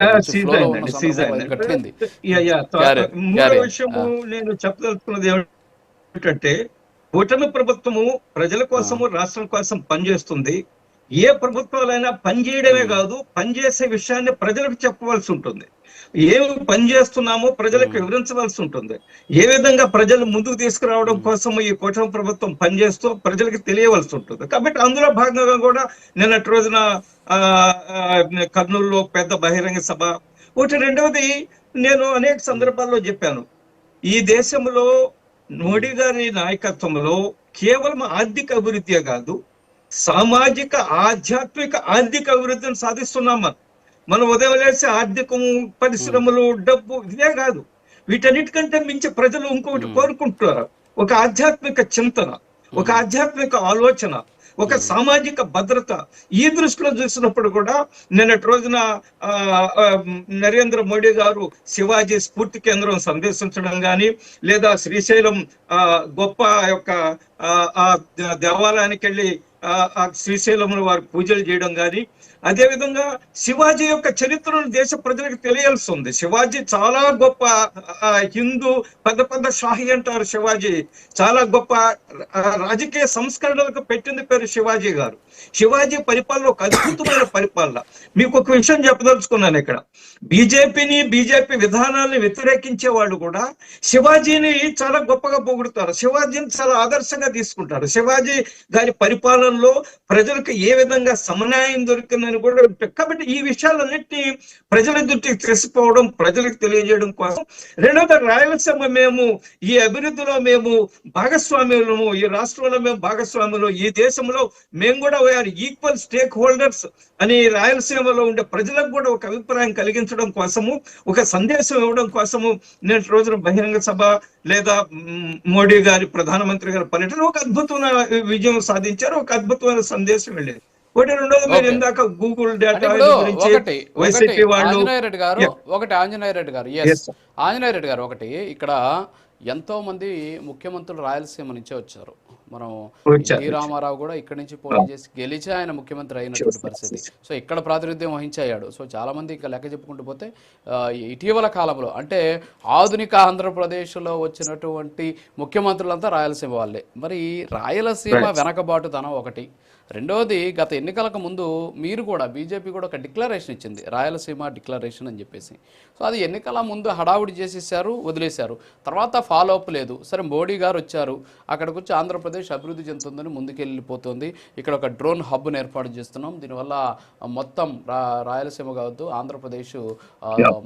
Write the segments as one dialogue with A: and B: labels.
A: మంచి
B: సీజ్
A: ఫ్లోలో ఉన్న
B: అయిందండి, సీజ్
A: సందర్భంలో
B: అయిందండి.
A: ఎందుకట్టింది.
B: తర్వాత మూడో
A: క్యారియన్.
B: విషయము నేను చెప్పదలుచుకున్నది ఏమిటంటే, కూటమి ప్రభుత్వము ప్రజల కోసము, రాష్ట్రం కోసం పనిచేస్తుంది. ఏ ప్రభుత్వాలైనా పనిచేయడమే కాదు, పనిచేసే విషయాన్ని ప్రజలకు చెప్పవలసి ఉంటుంది. ఏమి పని చేస్తున్నామో ప్రజలకు వివరించవలసి ఉంటుంది. ఏ విధంగా ప్రజలు ముందుకు తీసుకురావడం కోసం ఈ కూటమి ప్రభుత్వం పనిచేస్తూ ప్రజలకు తెలియవలసి ఉంటుంది. కాబట్టి అందులో భాగంగా కూడా నిన్నటి రోజున కర్నూలులో పెద్ద బహిరంగ సభ ఒకటి. రెండవది, నేను అనేక సందర్భాల్లో చెప్పాను, ఈ దేశంలో మోడీ గారి నాయకత్వంలో కేవలం ఆర్థిక అభివృద్ధి కాదు, సామాజిక, ఆధ్యాత్మిక, ఆర్థిక అభివృద్ధిని సాధిస్తున్నాం. మనం ఉదయం లేసి ఆర్థికం, పరిశ్రమలు, డబ్బు ఇదే కాదు, వీటన్నిటికంటే మించి ప్రజలు ఇంకొకటి కోరుకుంటున్నారు. ఒక ఆధ్యాత్మిక చింతన, ఒక ఆధ్యాత్మిక ఆలోచన, ఒక సామాజిక భద్రత. ఈ దృష్టిలో చూసినప్పుడు కూడా నిన్నటి రోజున నరేంద్ర మోడీ గారు శివాజీ స్ఫూర్తి కేంద్రం సందర్శించడం కానీ, లేదా శ్రీశైలం గొప్ప యొక్క దేవాలయానికి వెళ్ళి శ్రీశైలంలో వారు పూజలు చేయడం కానీ, అదేవిధంగా శివాజీ యొక్క చరిత్రను దేశ ప్రజలకు తెలియాల్సి ఉంది. శివాజీ చాలా గొప్ప హిందూ, పెద్ద పెద్ద షాహి అంటారు. శివాజీ చాలా గొప్ప రాజకీయ సంస్కరణలకు పెట్టింది పేరు శివాజీ గారు. శివాజీ పరిపాలన ఒక అద్భుతమైన పరిపాలన. మీకు ఒక విషయం చెప్పదలుచుకున్నాను ఇక్కడ. బీజేపీ విధానాలను వ్యతిరేకించే వాళ్ళు కూడా శివాజీని చాలా గొప్పగా పొగుడుతారు, శివాజీని చాలా ఆదర్శంగా తీసుకుంటారు. శివాజీ గారి పరిపాలనలో ప్రజలకు ఏ విధంగా సమన్యాయం దొరికిందని కూడా. కాబట్టి ఈ విషయాలన్నింటినీ ప్రజల దృష్టికి తీసుకుపోవడం, ప్రజలకు తెలియజేయడం కోసం. రెండవది, రాయలసీమ మేము ఈ అభివృద్ధిలో మేము భాగస్వామ్యులము, ఈ రాష్ట్రంలో మేము భాగస్వాములు, ఈ దేశంలో మేము కూడా ఈక్వల్ స్టేక్ హోల్డర్స్ అని రాయలసీమలో ఉండే ప్రజలకు కూడా ఒక అభిప్రాయం కలిగించడం కోసము, ఒక సందేశం ఇవ్వడం కోసము నేటి రోజున బహిరంగ సభ లేదా మోడీ గారి, ప్రధానమంత్రి గారి పర్యటన ఒక అద్భుతమైన విజయం సాధించారు, ఒక అద్భుతమైన సందేశం వెళ్ళేది. ఒకటి. రెండోది, మీరు ఇందాక గూగుల్ డేటా గురించి వైసీపీ వాళ్ళు
A: ఆంజనేయ రెడ్డి గారు ఒకటి, ఇక్కడ ఎంతో మంది ముఖ్యమంత్రులు రాయలసీమ నుంచే వచ్చారు. మనం ఎన్టీ రామారావు కూడా ఇక్కడి నుంచి పోటీ చేసి గెలిచి ఆయన ముఖ్యమంత్రి అయినటువంటి పరిస్థితి. సో ఇక్కడ ప్రాతినిధ్యం వహించాడు. సో చాలా మంది ఇక లెక్క చెప్పుకుంటూ పోతే ఇటీవల కాలంలో అంటే ఆధునిక ఆంధ్రప్రదేశ్లో వచ్చినటువంటి ముఖ్యమంత్రులంతా రాయలసీమ వాళ్ళే. మరి రాయలసీమ వెనకబాటుతనం ఒకటి. రెండవది, గత ఎన్నికలకు ముందు మీరు కూడా బీజేపీ కూడా ఒక డిక్లరేషన్ ఇచ్చింది, రాయలసీమ డిక్లరేషన్ అని చెప్పేసి. సో అది ఎన్నికల ముందు హడావుడి చేసేసారు, వదిలేశారు. తర్వాత ఫాలో అప్ లేదు. సరే, మోడీ గారు వచ్చారు, అక్కడికి వచ్చి ఆంధ్రప్రదేశ్ అభివృద్ధి చెందుతుందని ముందుకెళ్ళిపోతుంది, ఇక్కడ ఒక డ్రోన్ హబ్ను ఏర్పాటు చేస్తున్నాం, దీనివల్ల మొత్తం రాయలసీమ కావద్దు ఆంధ్రప్రదేశ్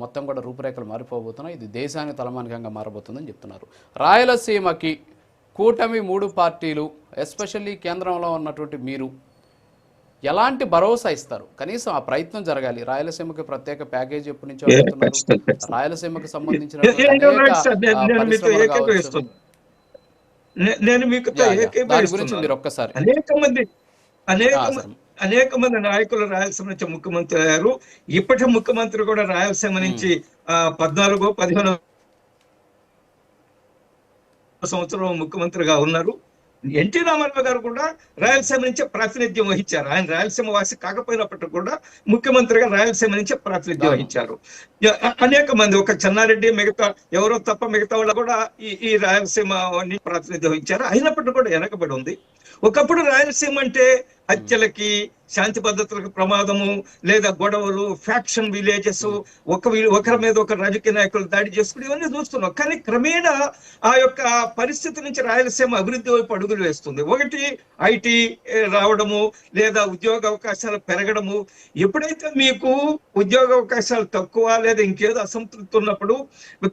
A: మొత్తం కూడా రూపురేఖలు మారిపోబోతున్నాయి, ఇది దేశానికి తలమానికంగా మారబోతుందని చెప్తున్నారు. రాయలసీమకి కూటమి 3 పార్టీలు, ఎస్పెషల్లీ కేంద్రంలో ఉన్నటువంటి మీరు ఎలాంటి భరోసా ఇస్తారు? కనీసం ఆ ప్రయత్నం జరగాలి. రాయలసీమకి ప్రత్యేక ప్యాకేజీ ఎప్పటి నుంచో అడుగుతున్నారు. రాయలసీమకు సంబంధించిన గురించి మీరు ఒక్కసారి.
B: అనేక మంది నాయకులు రాయలసీమ నుంచి ముఖ్యమంత్రి అయ్యారు. ఇప్పటి ముఖ్యమంత్రి కూడా రాయలసీమ నుంచి 14-15 సంవత్సరం ముఖ్యమంత్రిగా ఉన్నారు. ఎన్టీ రామారావు గారు కూడా రాయలసీమ నుంచే ప్రాతినిధ్యం వహించారు. ఆయన రాయలసీమ వాసి కాకపోయినప్పటికీ కూడా ముఖ్యమంత్రిగా రాయలసీమ నుంచే ప్రాతినిధ్యం వహించారు. అనేక మంది, ఒక చెన్నారెడ్డి మిగతా ఎవరో తప్ప మిగతా వాళ్ళు కూడా ఈ రాయలసీమ ప్రాతినిధ్యం వహించారు. అయినప్పటికీ కూడా వెనకబడి ఉంది. ఒకప్పుడు రాయలసీమ అంటే హత్యలకి, శాంతి భద్రతలకు ప్రమాదము, లేదా గొడవలు, ఫ్యాక్షన్ విలేజెస్, ఒకరి మీద ఒక రాజకీయ నాయకులు దాడి చేసుకుని ఇవన్నీ చూస్తున్నాం. కానీ క్రమేణా ఆ యొక్క పరిస్థితి నుంచి రాయలసీమ అభివృద్ధి వైపు అడుగులు వేస్తుంది. ఒకటి, ఐటీ రావడము, లేదా ఉద్యోగ అవకాశాలు పెరగడము. ఎప్పుడైతే మీకు ఉద్యోగ అవకాశాలు తక్కువ లేదా ఇంకేదో అసంతృప్తి ఉన్నప్పుడు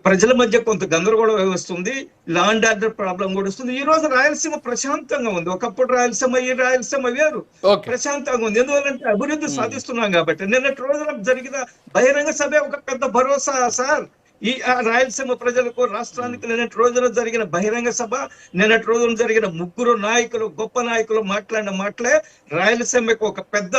B: ప్రజల మధ్య కొంత గందరగోళం వస్తుంది, లా అండ్ ఆర్డర్ ప్రాబ్లం కూడా వస్తుంది. ఈ రోజు రాయలసీమ ప్రశాంతంగా ఉంది. ఒకప్పుడు రాయలసీమ, ఈ రాయలసీమ వేరు, ప్రశాంతంగా ఉంది. ఎందువల్లంటే అభివృద్ధి సాధిస్తున్నాం కాబట్టి. నిన్నటి రోజున జరిగిన బహిరంగ సభ ఒక పెద్ద భరోసా సార్ ఈ రాయలసీమ ప్రజలకు, రాష్ట్రానికి. నిన్నటి రోజున జరిగిన బహిరంగ సభ, నిన్నటి రోజున జరిగిన 3 నాయకులు, గొప్ప నాయకులు మాట్లాడిన మాటలే రాయలసీమకు ఒక పెద్ద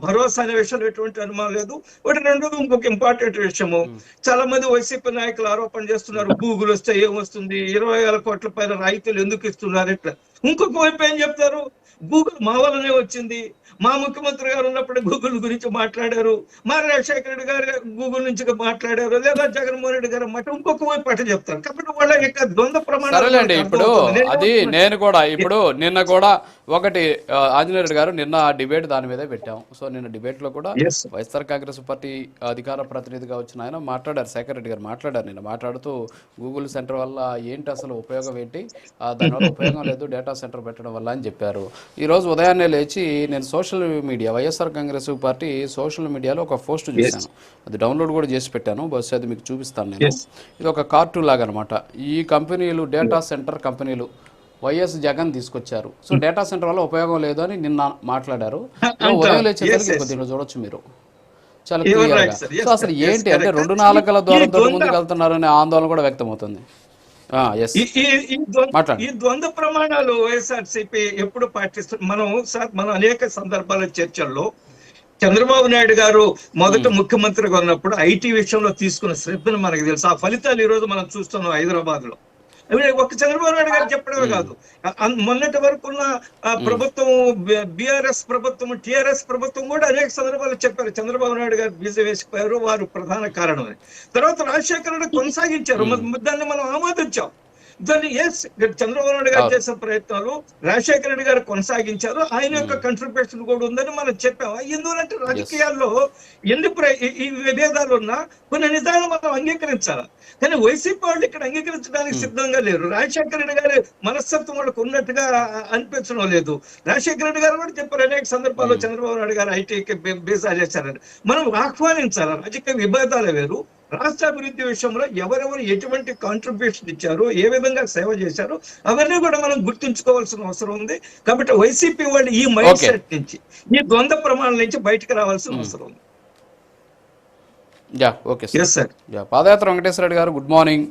B: భరోసా అనే విషయం ఎటువంటి అనుమానం లేదు. ఒకటి. రెండోది, ఇంకొక ఇంపార్టెంట్ విషయము, చాలా మంది వైసీపీ నాయకులు ఆరోపణ చేస్తున్నారు, గూగుల్ వస్తే ఏమొస్తుంది, 20,000 కోట్ల పైన రాయితీలు ఎందుకు ఇస్తున్నారు ఇట్లా. ఇంకొక వైపు ఏం చెప్తారు, గూగుల్ మా వల్లనే వచ్చింది, మా ముఖ్యమంత్రి గారు ఉన్నప్పుడు గూగుల్ గురించి మాట్లాడారు, మా రాజశేఖర రెడ్డి గారు గూగుల్ నుంచి మాట్లాడారు, లేదా జగన్మోహన్ రెడ్డి గారు మాట ఇంకొక వైపు అట చెప్తారు. కాబట్టి వాళ్ళ యొక్క ద్వంద్వ ప్రమాణాలు
A: సరేలేండి. ఇప్పుడు అది నేను కూడా ఇప్పుడు నిన్న కూడా ఒకటి ఆంజనేయ రెడ్డి గారు నిన్న డిబేట్ దాని మీదే పెట్టాం. సో నిన్న డిబేట్ లో కూడా వైఎస్ఆర్ కాంగ్రెస్ పార్టీ అధికార ప్రతినిధిగా వచ్చిన ఆయన మాట్లాడారు, శేఖర్ రెడ్డి గారు మాట్లాడారు. నిన్న మాట్లాడుతూ గూగుల్ సెంటర్ వల్ల ఏంటి అసలు ఉపయోగం ఏంటి, దానివల్ల ఉపయోగం లేదు డేటా సెంటర్ పెట్టడం వల్ల అని చెప్పారు. ఈరోజు ఉదయాన్నే లేచి నేను social media YSR Congress party social మీడియాలో ఒక పోస్ట్ చూశాను, అది డౌన్లోడ్ కూడా చేసి పెట్టాను, బస్సు అది మీకు చూపిస్తాను నేను. ఇది ఒక కార్టూన్ లాగా అనమాట. ఈ కంపెనీలు డేటా సెంటర్ కంపెనీలు వైఎస్ జగన్ తీసుకొచ్చారు, సో డేటా సెంటర్ వల్ల ఉపయోగం లేదు అని నిన్న మాట్లాడారు. ఉదయం లేచేసరికి కొద్దిగా చూడొచ్చు మీరు చాలా క్లియర్గా. సో అసలు ఏంటి అంటే 2 నాలుకల ద్వారంతో ముందుకు వెళ్తున్నారనే ఆందోళన కూడా వ్యక్తమవుతుంది.
B: ఈ ద్వంద్వ ప్రమాణాలు వైఎస్ఆర్సీపీ ఎప్పుడు పాటిస్తారు? మనం అనేక సందర్భాల చర్చల్లో చంద్రబాబు నాయుడు గారు మొదట ముఖ్యమంత్రిగా ఉన్నప్పుడు ఐటీ విషయంలో తీసుకున్న శ్రద్ధను మనకు తెలుసు. ఆ ఫలితాలు ఈ రోజు మనం చూస్తున్నాం హైదరాబాద్ లో. ఒక చంద్రబాబు నాయుడు గారు చెప్పడమే కాదు, మొన్నటి వరకు ఉన్న ప్రభుత్వం, బిఆర్ఎస్ ప్రభుత్వం, టిఆర్ఎస్ ప్రభుత్వం కూడా అనేక సందర్భాలు చెప్పారు చంద్రబాబు నాయుడు గారు బీజ వేసిపోయారు, వారు ప్రధాన కారణం అని. తర్వాత రాజశేఖర రెడ్డి కొనసాగించారు, దాన్ని మనం ఆమోదించాం. దాన్ని చంద్రబాబు నాయుడు గారు చేసిన ప్రయత్నాలు రాజశేఖర రెడ్డి గారు కొనసాగించారు, ఆయన యొక్క కంట్రిబ్యూషన్ కూడా ఉందని మనం చెప్పాము. ఎందుకంటే రాజకీయాల్లో ఎన్ని ఈ విభేదాలు ఉన్నా కొన్ని నిజాలు మనం అంగీకరించాలి. కానీ వైసీపీ వాళ్ళు ఇక్కడ అంగీకరించడానికి సిద్ధంగా లేరు. రాజశేఖర రెడ్డి గారి మనస్తత్వం వాళ్ళకు ఉన్నట్టుగా అనిపించడం లేదు. రాజశేఖర రెడ్డి గారు కూడా చెప్పారు అనేక సందర్భాల్లో చంద్రబాబు నాయుడు గారు ఐటీకి బేసా చేశారని. మనం ఆహ్వానించాలి. రాజకీయ విభేదాలు వేరు, రాష్ట్ర అభివృద్ధి విషయంలో ఎవరెవరు ఎటువంటి కాంట్రిబ్యూషన్ ఇచ్చారు, ఏ విధంగా సేవ చేశారు, అవన్నీ కూడా మనం గుర్తుంచుకోవాల్సిన అవసరం ఉంది. కాబట్టి వైసీపీ వాళ్ళు ఈ మైండ్ సెట్ నుంచి, ఈ ద్వంద్వ ప్రమాణాల నుంచి బయటకు రావాల్సిన అవసరం ఉంది.
A: పాదయాత్ర వెంకటేశ్వర రెడ్డి గారు, గుడ్ మార్నింగ్.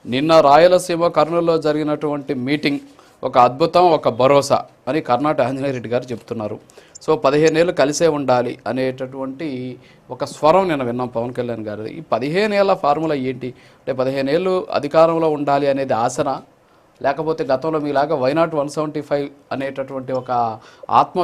A: నిన్న రాయలసీమ కర్నూలులో జరిగినటువంటి మీటింగ్ ఒక అద్భుతం, ఒక భరోసా అని కర్ణాటక ఆంజనేయ రెడ్డి గారు చెప్తున్నారు. సో 15 ఏళ్ళు కలిసే ఉండాలి అనేటటువంటి ఒక స్వరం నేను విన్నాం పవన్ కళ్యాణ్ గారు. ఈ 15 ఏళ్ళ ఫార్ములా ఏంటి అంటే 15 ఏళ్ళు అధికారంలో ఉండాలి అనేది ఆసన, లేకపోతే గతంలో మీలాగా వైనాట్ 175 అనేటటువంటి ఒక ఆత్మ